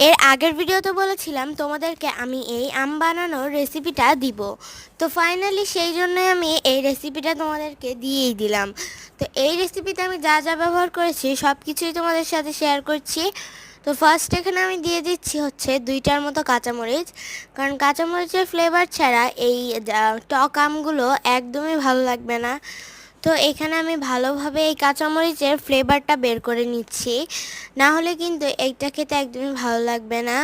এর আগের ভিডিওতে বলেছিলাম তোমাদেরকে আমি এই আম বানানোর রেসিপিটা দিব। তো ফাইনালি সেই জন্যই আমি এই রেসিপিটা তোমাদেরকে দিয়েই দিলাম। তো এই রেসিপিতে আমি যা যা ব্যবহার করেছি সব কিছুই তোমাদের সাথে শেয়ার করছি। তো ফার্স্ট এখানে আমি দিয়ে দিচ্ছি হচ্ছে 2টার মতো কাঁচামরিচ, কারণ কাঁচামরিচের ফ্লেভার ছাড়া এই টক আমগুলো একদমই ভালো লাগবে না। তো এখানে আমি ভালোভাবে এই কাঁচামরিচের ফ্লেভারটা বের করে নিচ্ছি, না হলে কিন্তু এইটা খেতে একদমই ভালো লাগবে না।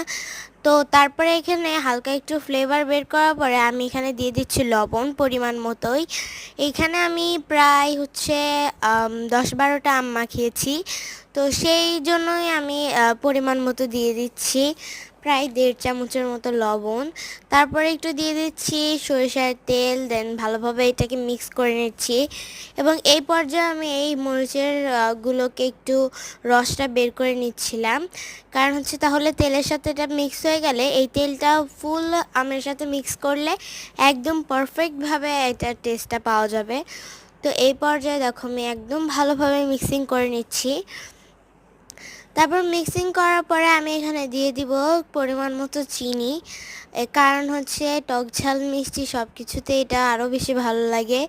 তো তারপরে এখানে হালকা একটু ফ্লেভার বের করার পরে আমি এখানে দিয়ে দিচ্ছি লবণ পরিমাণ মতোই। এইখানে আমি প্রায় হচ্ছে 10-12টা আম মাখিয়েছি, তো সেই জন্যই আমি পরিমাণ মতো দিয়ে দিচ্ছি প্রায় 1.5 চামচের মতো লবণ। তারপরে একটু দিয়ে দিচ্ছি সরিষার তেল, দেন ভালোভাবে এটাকে মিক্স করে নিচ্ছি। এবং এই পর্যায়ে আমি এই মরিচের গুলোকে একটু রসটা বের করে নিচ্ছিলাম, কারণ হচ্ছে তাহলে তেলের সাথে এটা মিক্স হয়ে গেলে এই তেলটা ফুল আমের সাথে মিক্স করলে একদম পারফেক্টভাবে এটার টেস্টটা পাওয়া যাবে। তো এই পর্যায়ে দেখো আমি একদম ভালোভাবে মিক্সিং করে নিচ্ছি। তারপর মিক্সিং করার পরে আমি এখানে দিয়ে দিব পরিমাণ মতো চিনি, কারণ হচ্ছে টক ঝাল মিষ্টি সব কিছুতে এটা আরও বেশি ভালো লাগে।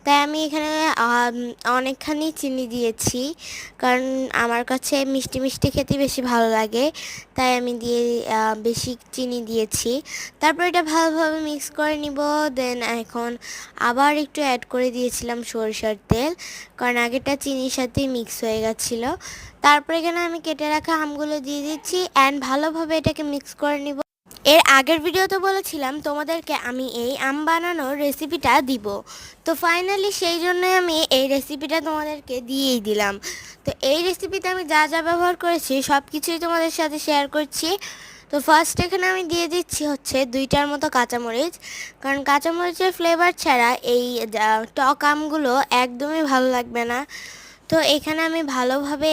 তাই আমি এখানে অনেকখানি চিনি দিয়েছি, কারণ আমার কাছে মিষ্টি মিষ্টি খেতে বেশি ভালো লাগে, তাই আমি বেশি চিনি দিয়েছি। তারপর এটা ভালোভাবে মিক্স করে নিব। দেন এখন আবার একটু অ্যাড করে দিয়েছিলাম সরিষার তেল, কারণ আগেটা চিনির সাথেই মিক্স হয়ে গেছিলো। তারপর এখানে আমি কেটে রাখা আমগুলো দিয়ে দিচ্ছি অ্যান্ড ভালোভাবে এটাকে মিক্স করে নিব। এর আগের ভিডিওতে বলেছিলাম তোমাদেরকে আমি এই আম বানানোর রেসিপিটা দিব। তো ফাইনালি সেই জন্যই আমি এই রেসিপিটা তোমাদেরকে দিয়েই দিলাম। তো এই রেসিপিতে আমি যা যা ব্যবহার করেছি সব কিছুই তোমাদের সাথে শেয়ার করছি। তো ফার্স্ট এখানে আমি দিয়ে দিচ্ছি হচ্ছে 2টার মতো কাঁচামরিচ, কারণ কাঁচামরিচের ফ্লেভার ছাড়া এই টক আমগুলো একদমই ভালো লাগবে না। তো এখানে আমি ভালোভাবে